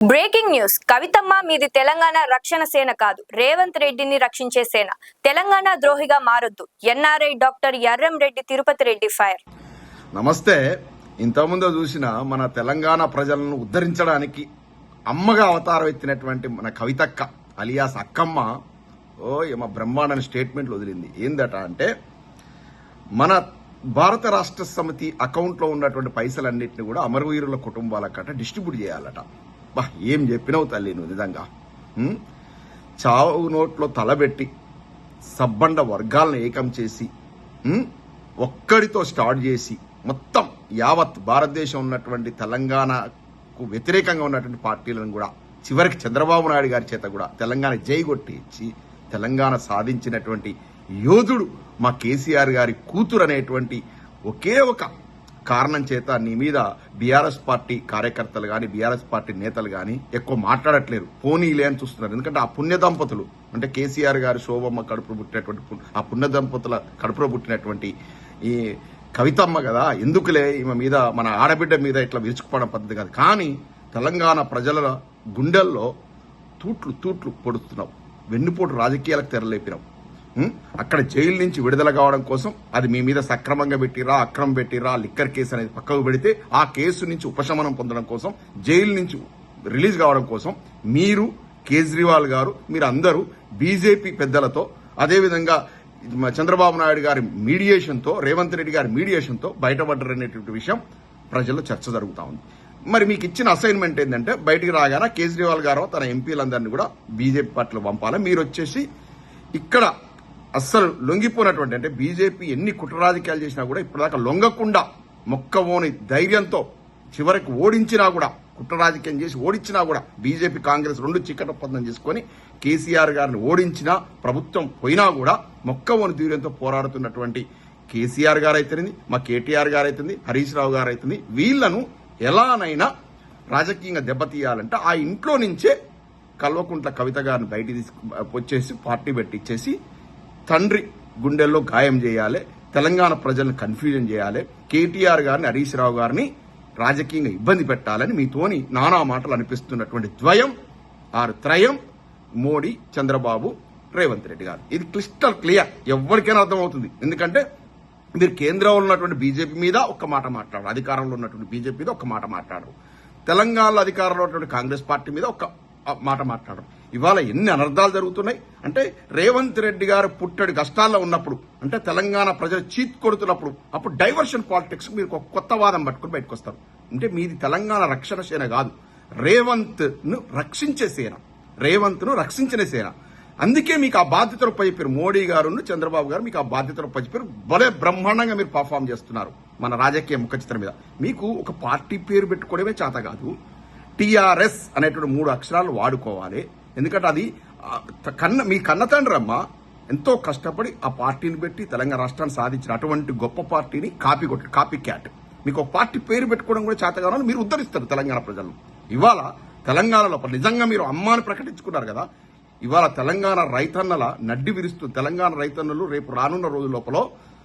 Breaking news. కవితమ్మ మీది తెలంగాణ రక్షణ సేన కాదు, రేవంత్ రెడ్డిని రక్షించే సేన. తెలంగాణ ద్రోహిగా మారొద్దు. NRI doctor Erram Reddy Tirupati Reddy fire. నమస్తే. ఇంతకుముందు చూసిన మన తెలంగాణ ప్రజలను ఉద్ధరించడానికి అమ్మగా అవతారం ఎత్తినటువంటి మన కవితక్క అలియాస్ అక్కమ్మ ఏమో బ్రహ్మాండ స్టేట్మెంట్లు వదిలింది. ఏందట అంటే, మన భారత రాష్ట్ర సమితి అకౌంట్లో ఉన్నటువంటి పైసలన్నింటినీ కూడా అమరవీరుల కుటుంబాలకట డిస్ట్రిబ్యూట్ చేయాలట. బా, ఏం చెప్పినావు తల్లి నువ్వు నిజంగా. చావు నోట్లో తలబెట్టి సబ్బండ వర్గాలను ఏకం చేసి ఒక్కడితో స్టార్ట్ చేసి మొత్తం యావత్ భారతదేశం ఉన్నటువంటి తెలంగాణకు వ్యతిరేకంగా ఉన్నటువంటి పార్టీలను కూడా చివరికి చంద్రబాబు నాయుడు గారి చేత కూడా తెలంగాణ జై కొట్టించి తెలంగాణ సాధించినటువంటి యోధుడు మా కేసీఆర్ గారి కూతురు అనేటువంటి ఒకే ఒక కారణం చేత నీ మీద బీఆర్ఎస్ పార్టీ కార్యకర్తలు కానీ బీఆర్ఎస్ పార్టీ నేతలు కానీ ఎక్కువ మాట్లాడట్లేరు, పోనీలే అని చూస్తున్నారు. ఎందుకంటే ఆ పుణ్య దంపతులు అంటే కేసీఆర్ గారి శోభమ్మ కడుపులో పుట్టినటువంటి ఆ పుణ్య దంపతుల కడుపులో పుట్టినటువంటి ఈ కవితమ్మ కదా, ఎందుకులే ఈమె మీద మన ఆడబిడ్డ మీద ఇట్లా విరుచుకుపడడం పద్ధతి కాదు. కానీ తెలంగాణ ప్రజల గుండెల్లో తూట్లు పొడుస్తున్నావు, వెన్నుపోటు రాజకీయాలకు తెరలేపినావు. అక్కడ జైలు నుంచి విడుదల కావడం కోసం అది మీ మీద సక్రమంగా పెట్టిరా అక్రమం పెట్టిరా లిక్కర్ కేసు అనేది పక్కకు పెడితే ఆ కేసు నుంచి ఉపశమనం పొందడం కోసం జైలు నుంచి రిలీజ్ కావడం కోసం మీరు కేజ్రీవాల్ గారు మీరు అందరూ బీజేపీ పెద్దలతో అదేవిధంగా చంద్రబాబు నాయుడు గారి మీడియేషన్తో రేవంత్ రెడ్డి గారి మీడియేషన్తో బయటపడ్డారనేటువంటి విషయం ప్రజల్లో చర్చ జరుగుతూ ఉంది. మరి మీకు ఇచ్చిన అసైన్మెంట్ ఏంటంటే బయటికి రాగానే కేజ్రీవాల్ గారు తన ఎంపీలందరినీ కూడా బీజేపీ పార్టీలో పంపాలి. మీరు వచ్చేసి ఇక్కడ అస్సలు లొంగిపోయినటువంటి అంటే బీజేపీ ఎన్ని కుట్ర రాజకీయాలు చేసినా కూడా ఇప్పటిదాకా లొంగకుండా మొక్కవోని ధైర్యంతో చివరికి ఓడించినా కూడా కుట్ర రాజకీయం చేసి ఓడించినా కూడా బీజేపీ కాంగ్రెస్ రెండు చీకటి ఒప్పందం చేసుకుని కేసీఆర్ గారిని ఓడించినా ప్రభుత్వం పోయినా కూడా మొక్కవోని ధైర్యంతో పోరాడుతున్నటువంటి కేసీఆర్ గారు అయితేంది, మా కేటీఆర్ గారు అయితుంది, హరీష్ రావు గారు అయితుంది, వీళ్లను ఎలానైనా రాజకీయంగా దెబ్బతీయాలంటే ఆ ఇంట్లో నుంచే కల్వకుంట్ల కవిత గారిని బయటికి వచ్చేసి పార్టీ పెట్టిచ్చేసి తండ్రి గుండెల్లో గాయం చేయాలి, తెలంగాణ ప్రజలను కన్ఫ్యూజన్ చేయాలి, కేటీఆర్ గారిని హరీష్ రావు గారిని రాజకీయంగా ఇబ్బంది పెట్టాలని మీతోని నానా మాటలు అనిపిస్తున్నటువంటి ద్వయం త్రయం మోడీ, చంద్రబాబు, రేవంత్ రెడ్డి గారు. ఇది క్లిస్టల్ క్లియర్, ఎవరికైనా అర్థమవుతుంది. ఎందుకంటే మీరు కేంద్రంలో ఉన్నటువంటి బీజేపీ మీద ఒక్క మాట మాట్లాడరు, అధికారంలో ఉన్నటువంటి బీజేపీ మీద ఒక్క మాట మాట్లాడరు, తెలంగాణలో అధికారంలో ఉన్నటువంటి కాంగ్రెస్ పార్టీ మీద ఒక్క మాట మాట్లాడరు. ఇవాళ ఎన్ని అనర్థాలు జరుగుతున్నాయి అంటే, రేవంత్ రెడ్డి గారు పుట్టడి కష్టాల్లో ఉన్నప్పుడు అంటే తెలంగాణ ప్రజలు చీట్ కొడుతున్నప్పుడు అప్పుడు డైవర్షన్ పాలిటిక్స్ మీరు ఒక కొత్త వాదం పట్టుకుని బయటకు వస్తారు. అంటే మీది తెలంగాణ రక్షణ సేన కాదు, రేవంత్ ను రక్షించే సేన, రేవంత్ ను రక్షించిన సేన. అందుకే మీకు ఆ బాధ్యతలు పైపారు మోడీ గారు, చంద్రబాబు గారు మీకు ఆ బాధ్యతలు పైపారు. భలే బ్రహ్మాండంగా మీరు పర్ఫామ్ చేస్తున్నారు మన రాజకీయ ముఖ చిత్రం మీద. మీకు ఒక పార్టీ పేరు పెట్టుకోవడమే చేత కాదు, టీఆర్ఎస్ అనేటువంటి 3 అక్షరాలు వాడుకోవాలి. ఎందుకంటే అది మీ కన్న తండ్రి అమ్మ ఎంతో కష్టపడి ఆ పార్టీని పెట్టి తెలంగాణ రాష్ట్రాన్ని సాధించిన అటువంటి గొప్ప పార్టీని కాపీ క్యాట్. మీకు ఒక పార్టీ పేరు పెట్టుకోవడం కూడా చేత కావాలని మీరు ఉద్ధరిస్తారు తెలంగాణ ప్రజలను. ఇవాళ తెలంగాణ లోపల నిజంగా మీరు అమ్మాని ప్రకటించుకున్నారు కదా, ఇవాళ తెలంగాణ రైతన్నల నడ్డి విరుస్తూ తెలంగాణ రైతన్నలు రేపు రానున్న రోజుల లోపల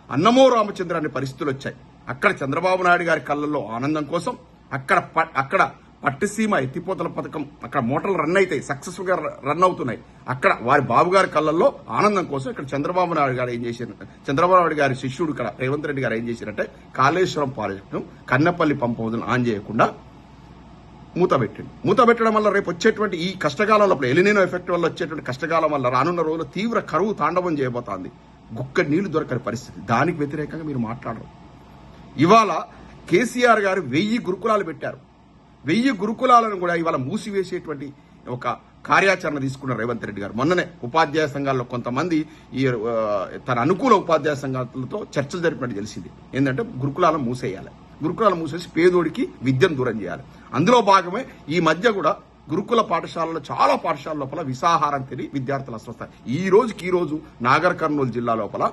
అన్నమో రామచంద్ర అనే పరిస్థితులు వచ్చాయి. అక్కడ చంద్రబాబు నాయుడు గారి కళ్ళల్లో ఆనందం కోసం అక్కడ పట్టిసీమ ఎత్తిపోతల పథకం అక్కడ మోటార్లు రన్ అవుతాయి, సక్సెస్ఫుల్ గా రన్ అవుతున్నాయి. అక్కడ వారి బాబు గారి కళ్ళల్లో ఆనందం కోసం ఇక్కడ చంద్రబాబు నాయుడు గారు ఏం చేశారు, చంద్రబాబు నాయుడు గారి శిష్యుడు ఇక్కడ రేవంత్ రెడ్డి గారు ఏం చేశారంటే కాళేశ్వరం ప్రాజెక్టును కన్నపల్లి పంప్ హౌజ్ను ఆన్ చేయకుండా మూత పెట్టడం వల్ల రేపు వచ్చేటువంటి ఈ కష్టకాలం లోపల ఎలినినో ఎఫెక్ట్ వల్ల వచ్చేటువంటి కష్టకాలం వల్ల రానున్న రోజుల్లో తీవ్ర కరువు తాండవం చేయబోతోంది. గుక్క నీళ్లు దొరకని పరిస్థితి. దానికి వ్యతిరేకంగా మీరు మాట్లాడరు. ఇవాళ కేసీఆర్ గారు 1000 గురుకులాలు పెట్టారు. 1000 గురుకులాలను కూడా ఇవాళ మూసివేసేటువంటి ఒక కార్యాచరణ తీసుకున్నారు రేవంత్ రెడ్డి గారు. మొన్ననే ఉపాధ్యాయ సంఘాల్లో కొంతమంది ఈ తన అనుకూల ఉపాధ్యాయ సంఘాలతో చర్చలు జరిపినట్టు తెలిసింది. ఏంటంటే గురుకులాలను మూసేయాలి, గురుకులాలు మూసేసి పేదోడికి విద్యను దూరం చేయాలి. అందులో భాగమే ఈ మధ్య కూడా గురుకుల పాఠశాలలో చాలా పాఠశాల లోపల విషాహారం తిని విద్యార్థులు అస్వస్థ. ఈ రోజు నాగర్ కర్నూలు జిల్లా లోపల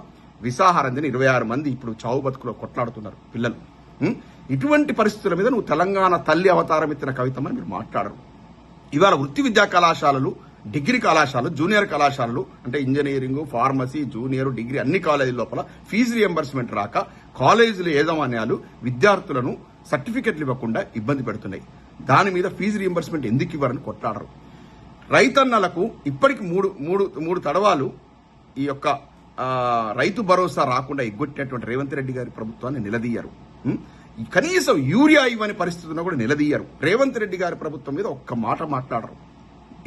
విషాహారం తిని 26 మంది ఇప్పుడు చావు బతుకులో కొట్లాడుతున్నారు పిల్లలు. ఇటువంటి పరిస్థితుల మీద నువ్వు తెలంగాణ తల్లి అవతారం ఎత్తిన కవితమని మీరు మాట్లాడరు. ఇవాళ వృత్తి విద్యా కళాశాలలు, డిగ్రీ కళాశాలలు, జూనియర్ కళాశాలలు అంటే ఇంజనీరింగ్, ఫార్మసీ, జూనియర్, డిగ్రీ అన్ని కాలేజీల లోపల ఫీజు రియంబర్స్మెంట్ రాక కాలేజీల యాజమాన్యాలు విద్యార్థులను సర్టిఫికెట్లు ఇవ్వకుండా ఇబ్బంది పెడుతున్నాయి. దాని మీద ఫీజు రీయింబర్స్మెంట్ ఎందుకు ఇవ్వరని కొట్లాడరు. రైతన్నలకు ఇప్పటికి మూడు తడవాలు ఈ యొక్క రైతు భరోసా రాకుండా ఎగ్గొట్టినటువంటి రేవంత్ రెడ్డి గారి ప్రభుత్వాన్ని నిలదీయరు. కనీసం యూరియా ఇవ్వని పరిస్థితుల్లో కూడా నిలదీయరు. రేవంత్ రెడ్డి గారి ప్రభుత్వం మీద ఒక్క మాట మాట్లాడరు.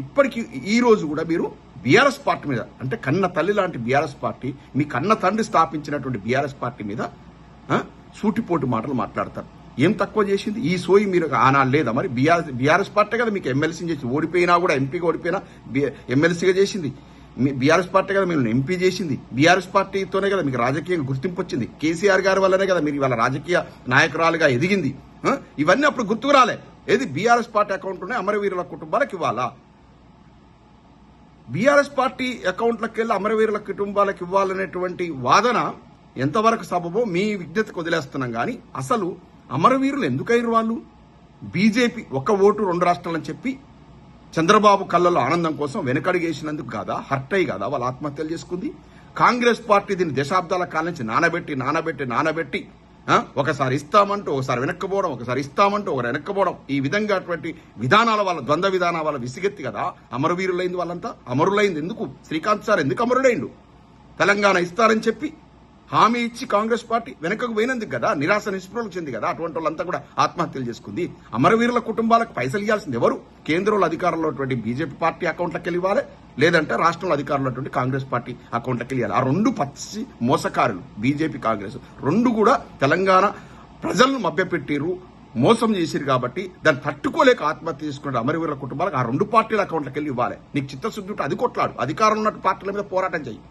ఇప్పటికీ ఈ రోజు కూడా మీరు బీఆర్ఎస్ పార్టీ మీద, అంటే కన్న తల్లి లాంటి బీఆర్ఎస్ పార్టీ, మీ కన్న తండ్రి స్థాపించినటువంటి బీఆర్ఎస్ పార్టీ మీద సూటిపోటు మాటలు మాట్లాడతారు. ఏం తక్కువ చేసింది ఈ సోయి మీరు ఆనాడు లేదా? మరి బీఆర్ఎస్ పార్టీ కదా మీకు ఎమ్మెల్సీని చేసి, ఓడిపోయినా కూడా ఎంపీగా ఓడిపోయినా ఎమ్మెల్సీగా చేసింది. బీఆర్ఎస్ పార్టీ కదా మీరు ఎంపీ చేసింది. బీఆర్ఎస్ పార్టీతోనే కదా మీకు రాజకీయంగా గుర్తింపు వచ్చింది. కేసీఆర్ గారి వల్లనే కదా మీరు ఇవాళ రాజకీయ నాయకురాలుగా ఎదిగింది. ఇవన్నీ అప్పుడు గుర్తుకు రాలే. ఏది బీఆర్ఎస్ పార్టీ అకౌంట్లోనే అమరవీరుల కుటుంబాలకు ఇవ్వాలా? బీఆర్ఎస్ పార్టీ అకౌంట్లకు వెళ్ళి అమరవీరుల కుటుంబాలకు ఇవ్వాలనేటువంటి వాదన ఎంతవరకు సబబో మీ విజ్ఞతకు వదిలేస్తున్నాం. కానీ అసలు అమరవీరులు ఎందుకైరు వాళ్ళు? బీజేపీ ఒక్క ఓటు 2 రాష్ట్రాలని చెప్పి చంద్రబాబు కళ్ళలో ఆనందం కోసం వెనకడిగేసినందుకు కాదా, హర్ట్ అయ్యి కాదా వాళ్ళు ఆత్మహత్యలు చేసుకుంది? కాంగ్రెస్ పార్టీ దీన్ని దశాబ్దాల కాలం నుంచి నానబెట్టి ఒకసారి ఇస్తామంటూ ఒకసారి వెనక్కపోవడం, ఒకసారి ఇస్తామంటూ ఒకరు వెనక్కపోవడం, ఈ విధంగా అటువంటి విధానాల వల్ల, ద్వంద్వ విధానాల వల్ల విసిగెత్తి కదా అమరవీరులైంది. వాళ్ళంతా అమరులైంది ఎందుకు? శ్రీకాంత్ సార్ ఎందుకు అమరుడైండు? తెలంగాణ ఇస్తారని చెప్పి హామీ ఇచ్చి కాంగ్రెస్ పార్టీ వెనకకు పోయినందుకు కదా, నిరాశ నిస్పృహలకు చెంది కదా అటువంటి వాళ్ళంతా కూడా ఆత్మహత్యలు చేసుకుంది. అమరవీరుల కుటుంబాలకు పైసలు ఇవ్వాల్సింది ఎవరు? కేంద్రంలో అధికారంలో బీజేపీ పార్టీ అకౌంట్లకు వెళ్ళి ఇవ్వాలి, లేదంటే రాష్ట్రంలో అధికారంలో కాంగ్రెస్ పార్టీ అకౌంట్లకు వెళ్ళి ఇవ్వాలి. ఆ 2 పచ్చి మోసకారులు బీజేపీ కాంగ్రెస్ 2 కూడా తెలంగాణ ప్రజలను మభ్యపెట్టిరు, మోసం చేసిరు. కాబట్టి దాన్ని తట్టుకోలేక ఆత్మహత్య చేసుకున్న అమరవీరుల కుటుంబాలకు ఆ 2 పార్టీల అకౌంట్లకు వెళ్ళి ఇవ్వాలి. నీకు చిత్తశుద్ధి ఉంటే అది కొట్లాడు, అధికారంలో ఉన్న పార్టీల మీద పోరాటం చేయి.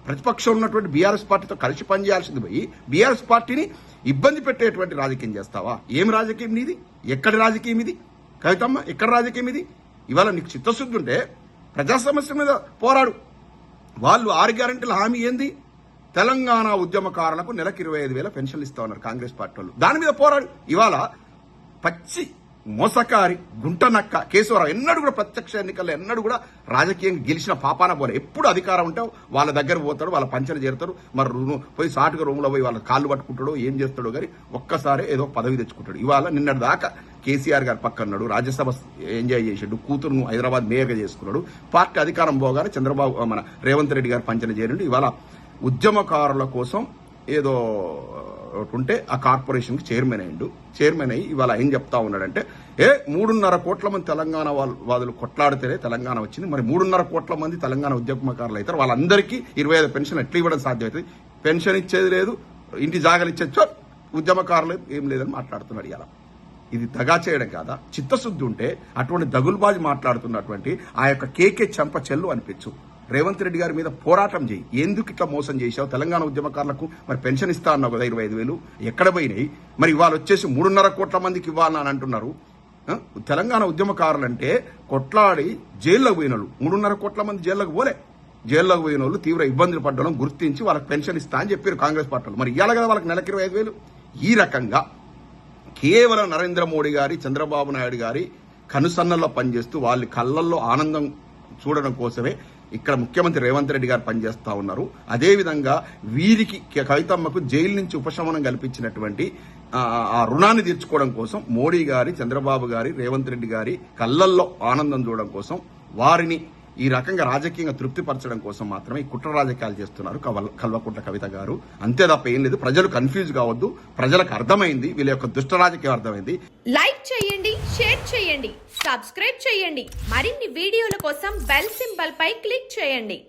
ప్రతిపక్షంలో ఉన్నటువంటి బీఆర్ఎస్ పార్టీతో కలిసి పనిచేయాల్సింది పోయి బీఆర్ఎస్ పార్టీని ఇబ్బంది పెట్టేటువంటి రాజకీయం చేస్తావా? ఏం రాజకీయం నీది? ఎక్కడి రాజకీయం ఇది? కవితమ్మ, ఎక్కడ రాజకీయం ఇది? ఇవాళ నీకు చిత్తశుద్ధి ఉంటే ప్రజా సమస్యల మీద పోరాడు. వాళ్ళు 6 గ్యారెంటీల హామీ ఏంది? తెలంగాణ ఉద్యమకారులకు నెలకు 25,000 పెన్షన్లు ఇస్తా ఉన్నారు కాంగ్రెస్ పార్టీ వాళ్ళు. దాని మీద పోరాడు. ఇవాళ పచ్చి మోసకారి గుంటనక్క కేశవరావు ఎన్నడూ కూడా ప్రత్యక్ష ఎన్నికల్లో ఎన్నడూ కూడా రాజకీయంగా గెలిచిన పాపాన పోలే. ఎప్పుడు అధికారం ఉంటే వాళ్ళ దగ్గర పోతాడు, వాళ్ళ పంచన చేరుతాడు, మరి పోయి సాటుగా రూమ్లో పోయి వాళ్ళ కాళ్ళు పట్టుకుంటాడో ఏం చేస్తాడో కానీ ఒక్కసారి ఏదో పదవి తెచ్చుకుంటాడు. ఇవాళ నిన్నటి దాకా కేసీఆర్ గారు పక్కన్నాడు, రాజ్యసభ ఎంజాయ్ చేసాడు, కూతురును హైదరాబాద్ మేయర్గా చేసుకున్నాడు. పార్టీ అధికారం పోగానే చంద్రబాబు మన రేవంత్ రెడ్డి గారు పంచన చేరండి. ఇవాళ ఉద్యమకారుల కోసం ఏదో ఉంటే ఆ కార్పొరేషన్కి చైర్మన్ అయ్యి ఇవాళ ఏం చెప్తా ఉన్నాడంటే 3.5 కోట్ల మంది తెలంగాణ వాదులు కొట్లాడితేనే తెలంగాణ వచ్చింది. మరి 3.5 కోట్ల మంది తెలంగాణ ఉద్యమకారులు అవుతారు, వాళ్ళందరికీ 25 పెన్షన్ ఎట్లా ఇవ్వడం సాధ్యమవుతుంది? పెన్షన్ ఇచ్చేది లేదు, ఇంటి జాగాలు ఇచ్చేది ఉద్యమకారులు ఏం లేదని మాట్లాడుతున్నాడు. ఇలా ఇది దగా చేయడం కాదా? చిత్తశుద్ధి ఉంటే అటువంటి దగులుబాజీ మాట్లాడుతున్నటువంటి ఆ యొక్క కేకే చెంప చెల్లు అనిపించు. రేవంత్ రెడ్డి గారి మీద పోరాటం చేయి. ఎందుకు ఇట్లా మోసం చేశావు? తెలంగాణ ఉద్యమకారులకు మరి పెన్షన్ ఇస్తా అన్నావు కదా 25,000, ఎక్కడ పోయినాయి? మరి ఇవాళ వచ్చేసి 3.5 కోట్ల మందికి ఇవ్వాలని అంటున్నారు. తెలంగాణ ఉద్యమకారులంటే కొట్లాడి జైల్లోకి పోయిన వాళ్ళు 3.5 కోట్ల మంది జైల్లోకి పోలే. జైల్లోకి పోయిన వాళ్ళు తీవ్ర ఇబ్బందులు పడ్డం గుర్తించి వాళ్ళకి పెన్షన్ ఇస్తా అని చెప్పారు కాంగ్రెస్ పార్టీలు. మరి ఇవాళ కదా వాళ్ళకి నెలకి 25,000. ఈ రకంగా కేవలం నరేంద్ర మోడీ గారి, చంద్రబాబు నాయుడు గారి కనుసన్నల్లో పనిచేస్తూ వాళ్ళ కళ్ళల్లో ఆనందం చూడడం కోసమే ఇక్కడ ముఖ్యమంత్రి రేవంత్ రెడ్డి గారు పనిచేస్తా ఉన్నారు. అదేవిధంగా వీరికి కవితమ్మకు జైలు నుంచి ఉపశమనం కల్పించినటువంటి ఆ రుణాన్ని తీర్చుకోవడం కోసం మోడీ గారి, చంద్రబాబు గారి, రేవంత్ రెడ్డి గారి కళ్ళల్లో ఆనందం చూడడం కోసం, వారిని ఈ రకంగా రాజకీయంగా తృప్తిపరచడం కోసం మాత్రమే ఈ కుట్ర రాజకీయాలు చేస్తున్నారు కల్వకుంట్ల కవిత గారు. అంతే తప్ప ఏం లేదు. ప్రజలు కన్ఫ్యూజ్ కావద్దు. ప్రజలకు అర్థమైంది, వీళ్ళ యొక్క దుష్ట రాజకీయం అర్థమైంది. లైక్ చేయండి, షేర్ చేయండి, సబ్స్క్రైబ్ చేయండి. మరిన్ని వీడియోల కోసం బెల్ సింబల్ పై క్లిక్ చేయండి.